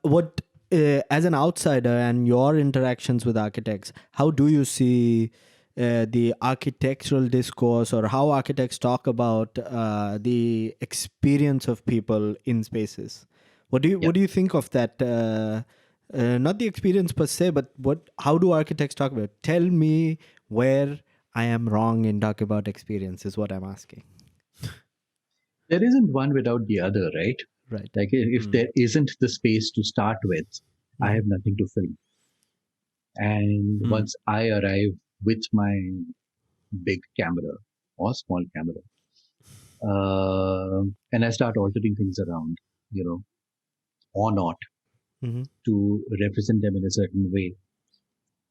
What, as an outsider and your interactions with architects, how do you see the architectural discourse, or how architects talk about the experience of people in spaces? Yeah. What do you think of that? Not the experience per se, but how do architects talk about it? Tell me where I am wrong in talking about experience is what I'm asking. There isn't one without the other, right? Right. Like if there isn't the space to start with, I have nothing to film. And once I arrive with my big camera or small camera, and I start altering things around, you know, or not, Mm-hmm. to represent them in a certain way.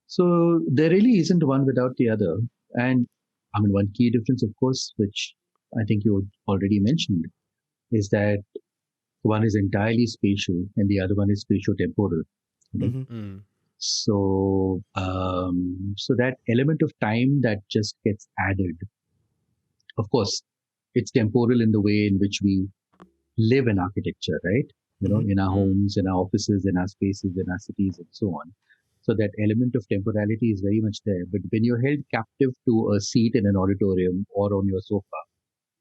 So there really isn't one without the other. And I mean, one key difference, of course, which I think you already mentioned, is that one is entirely spatial and the other one is spatio-temporal. You know? Mm-hmm. So that element of time that just gets added, of course, it's temporal in the way in which we live in architecture, right? You know, Mm-hmm. in our homes, in our offices, in our spaces, in our cities, and so on. So that element of temporality is very much there. But when you're held captive to a seat in an auditorium or on your sofa,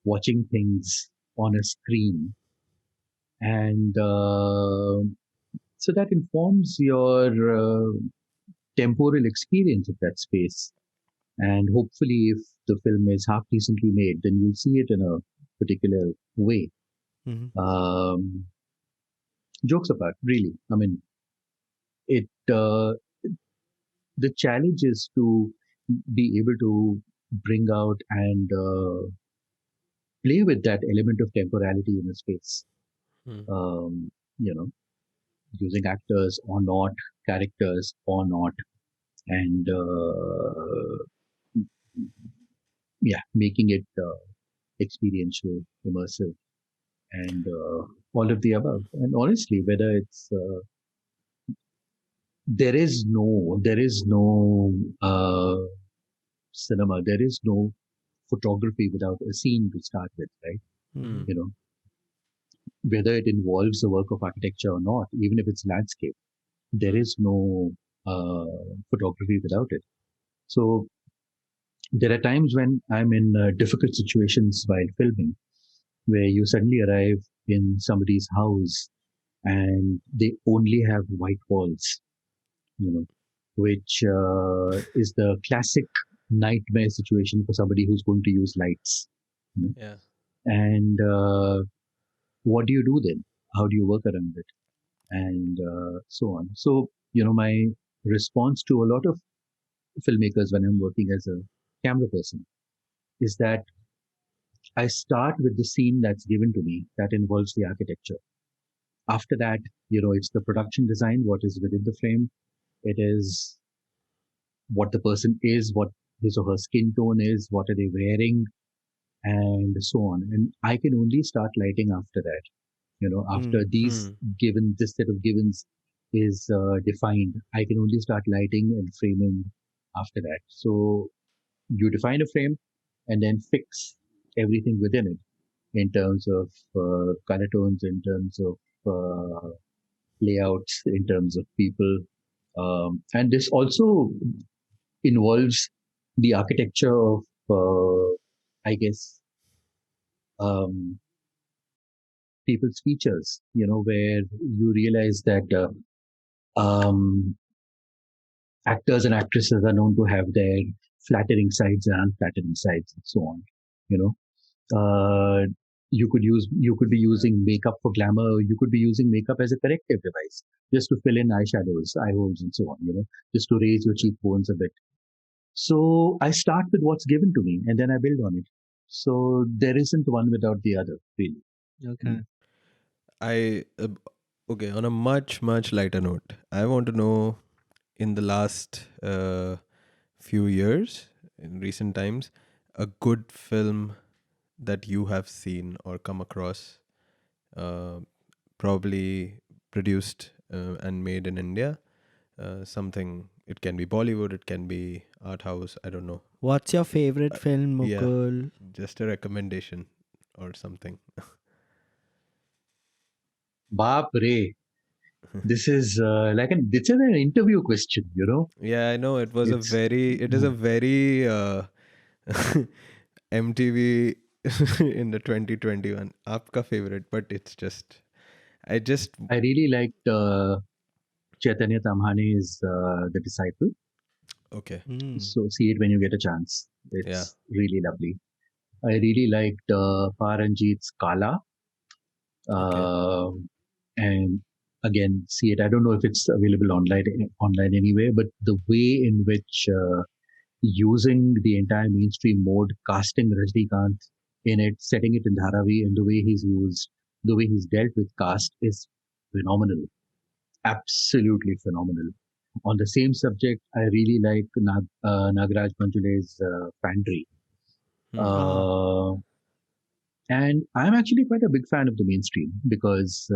watching things on a screen, and so that informs your temporal experience of that space. And hopefully, if the film is half decently made, then you'll see it in a particular way. Mm-hmm. Um, Jokes apart, really. I mean, it the challenge is to be able to bring out and play with that element of temporality in a space. Um, you know, using actors or not, characters or not, and yeah, making it experiential, immersive, and all of the above. And honestly, whether it's there is no cinema, there is no photography without a scene to start with, right? Mm-hmm. You know, whether it involves a work of architecture or not, even if it's landscape, there is no photography without it. So there are times when I'm in difficult situations while filming, where you suddenly arrive in somebody's house and they only have white walls, you know, which is the classic nightmare situation for somebody who's going to use lights. You know? Yeah. And what do you do then? How do you work around it? And so on. So, you know, my response to a lot of filmmakers when I'm working as a camera person is that I start with the scene that's given to me that involves the architecture. After that, you know, it's the production design, what is within the frame. It is what the person is, what his or her skin tone is, what are they wearing, and so on. And I can only start lighting after that. You know, after these given, this set of givens is defined, I can only start lighting and framing after that. So you define a frame and then fix everything within it in terms of color tones, in terms of layouts, in terms of people. And this also involves the architecture of, I guess, um, people's features, you know, where you realize that um, actors and actresses are known to have their flattering sides and unflattering sides and so on, you know. You could be using makeup for glamour. You could be using makeup as a corrective device just to fill in eyeshadows, eye holes, and so on. You know, just to raise your cheekbones a bit. So I start with what's given to me, and then I build on it. So there isn't one without the other, really. Okay. I okay. On a much lighter note, I want to know, in the last few years, in recent times, a good film that you have seen or come across, uh, probably produced and made in India. Something, it can be Bollywood, it can be art house. I don't know. What's your favorite film, Yeah, Mukul? just a recommendation or something. Baap re. This is it's an interview question, you know. Yeah, I know it was a It's very, it is a very MTV in the 2021. Aapka favorite, but it's just, I just, I really liked Chaitanya Tamhane's The Disciple. okay, Mm. So see it when you get a chance. yeah. It's really lovely. I really liked Paranjit's Kala. And again, see it. I don't know if it's available online anyway, but the way in which using the entire mainstream mode, casting Rajnikant in it, setting it in Dharavi, and the way he's dealt with cast is phenomenal. Absolutely phenomenal. On the same subject, I really like Nagaraj Manjule's Pantry. Uh, and I'm actually quite a big fan of the mainstream because,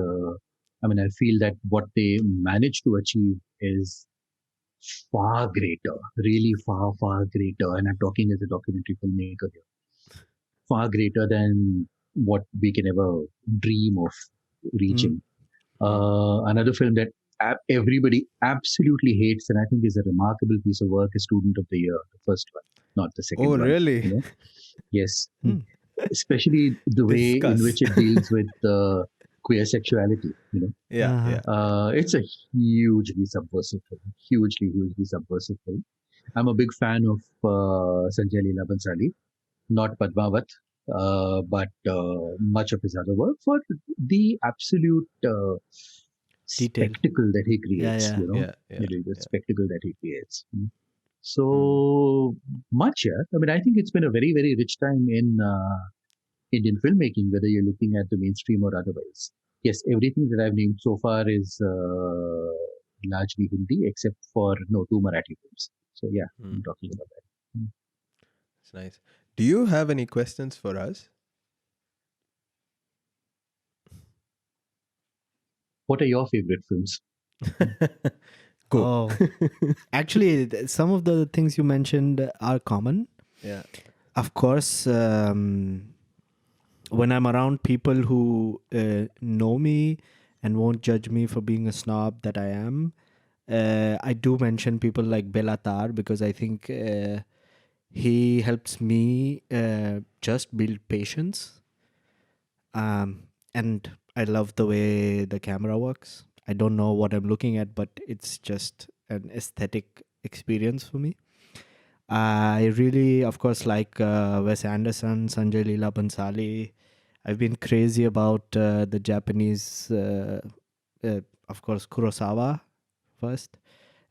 I feel that what they managed to achieve is far greater, really far, far greater. And I'm talking as a documentary filmmaker here, far greater than what we can ever dream of reaching. Another film that everybody absolutely hates and I think is a remarkable piece of work is Student of the Year, the first one, not the second Oh, one. really? You know? Yes. Especially the way in Discuss. which it deals with queer sexuality. Yeah. It's a hugely subversive film, hugely subversive film. I'm a big fan of Sanjay Leela Bansali, not Padmavat, but much of his other work for the absolute Detail. spectacle that he creates. Yeah. The spectacle that he creates. So much, yeah. I think it's been a very, very rich time in Indian filmmaking, whether you're looking at the mainstream or otherwise. Yes, everything that I've named so far is largely Hindi, except for two Marathi films. So yeah, I'm talking about that. It's nice. Do you have any questions for us? What are your favorite films? Go. Oh, actually, some of the things you mentioned are common. Yeah. Of course, when I'm around people who know me and won't judge me for being a snob that I am, I do mention people like Belatar because I think he helps me just build patience. And I love the way the camera works. I don't know what I'm looking at, but it's just an aesthetic experience for me. I really, of course, like Wes Anderson, Sanjay Leela Bhansali. I've been crazy about the Japanese, of course, Kurosawa first.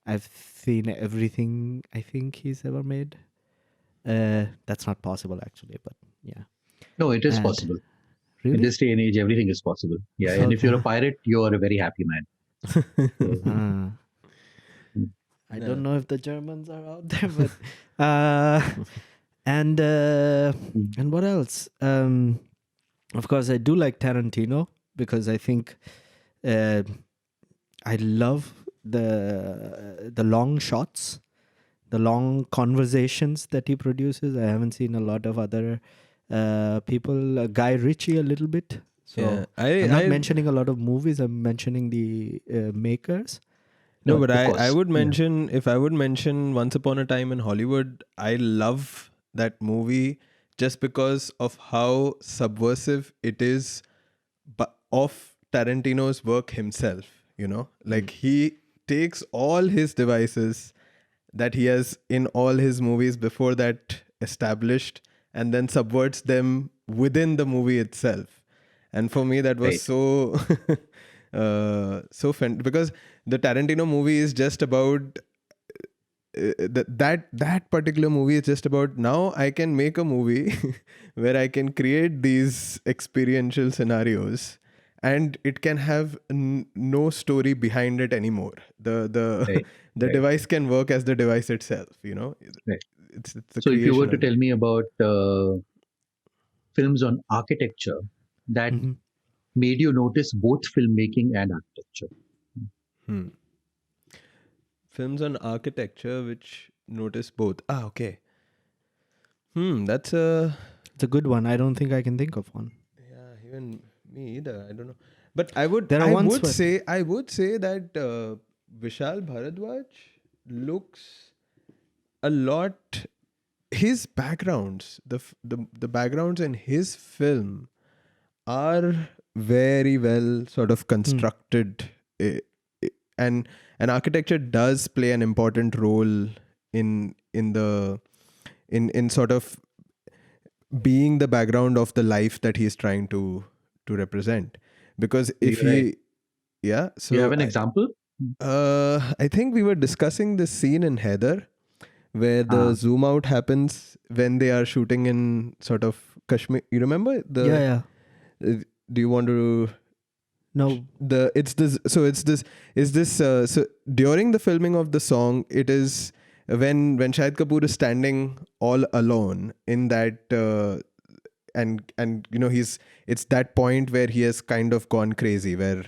I've seen everything I think he's ever made. That's not possible, actually, but yeah. No, it is And- possible. Really? In this day and age, everything is possible. Yeah, and if you're a pirate, you're a very happy man. I don't know if the Germans are out there, but and what else? Of course, I do like Tarantino because I think I love the long shots, the long conversations that he produces. I haven't seen a lot of other people. Guy Ritchie a little bit. So Yeah, I'm not mentioning a lot of movies. I'm mentioning the makers. No, No, but of I course. would Yeah. mention, if I would mention Once Upon a Time in Hollywood, I love that movie just because of how subversive it is of Tarantino's work himself, like he takes all his devices that he has in all his movies before that established and then subverts them within the movie itself. And for me that was Right. so fun because the Tarantino movie is just about that particular movie is just about now I can make a movie where I can create these experiential scenarios and it can have no story behind it anymore. The Right. the Right. device can work as the device itself, Right. it's a So if you were to creation tell me about films on architecture that made you notice both filmmaking and architecture. films on architecture which notice both. Okay. That's a It's a good one. I don't think I can think of one. Yeah, even me either. I don't know, but I would. There are I ones would where- say. I would say that Vishal Bharadwaj looks a lot. His backgrounds, the backgrounds in his film, are very well sort of constructed, and architecture does play an important role in sort of being the background of the life that he's trying to represent, because if You're he, right. yeah. Do So you have an example? I think we were discussing this scene in Heather where the zoom out happens when they are shooting in sort of Kashmir. You remember the? Yeah. Do you want to? No. It's this. So it's this. Is this? So during the filming of the song, it is when Shahid Kapoor is standing all alone in that. And you know, it's that point where he has kind of gone crazy, where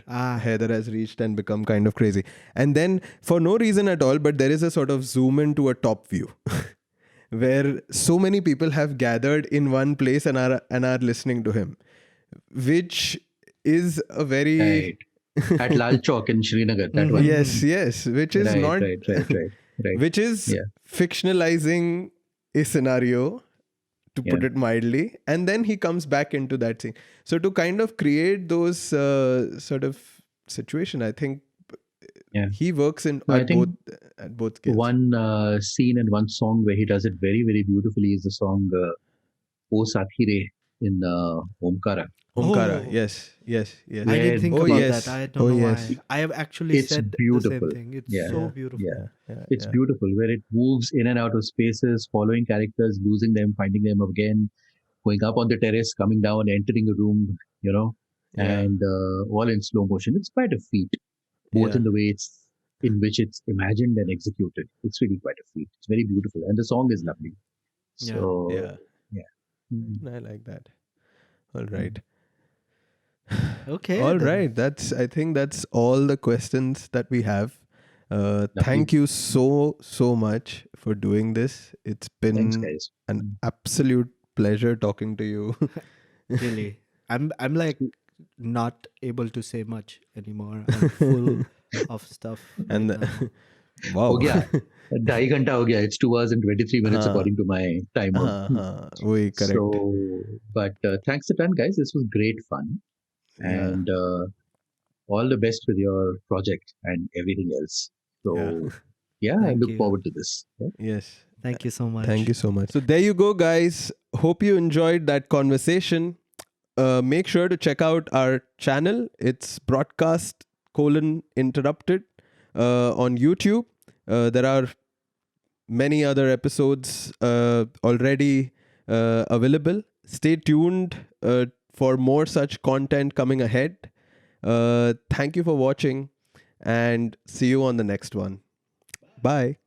Heather has reached and become kind of crazy, and then for no reason at all, but there is a sort of zoom into a top view where so many people have gathered in one place and are listening to him, which is a very Right. At Lal Chowk in Srinagar, that one. yes, which is not Right. which is Yeah. fictionalizing a scenario, to put it mildly, and then he comes back into that scene. So to kind of create those sort of situation, I think he works at both scales. One scene and one song where he does it very, very beautifully is the song O Sathi Re in Omkara. Omkara, yes. I didn't think about yes. that. I don't know why. I have actually It's said beautiful. the same thing. It's so beautiful. It's beautiful, where it moves in and out of spaces, following characters, losing them, finding them again, going up on the terrace, coming down, entering a room, and all in slow motion. It's quite a feat, both in the way in which it's imagined and executed. It's really quite a feat. It's very beautiful, and the song is lovely. So, I like that. All right. Okay. All right. I think that's all the questions that we have. Thank you so much for doing this. It's been an absolute pleasure talking to you. Really, I'm like not able to say much anymore. I'm full of stuff. And right wow. हो गया 2.5 घंटा हो गया. It's 2 hours and 23 minutes according to my timer. Correct. So, but thanks a ton, guys. This was great fun, and all the best with your project and everything else. So, I look forward to this. Yes. Thank you so much. Thank you so much. So there you go, guys. Hope you enjoyed that conversation. Make sure to check out our channel. It's broadcast::interrupted on YouTube. There are many other episodes already available. Stay tuned for more such content coming ahead. Thank you for watching, and see you on the next one. Bye.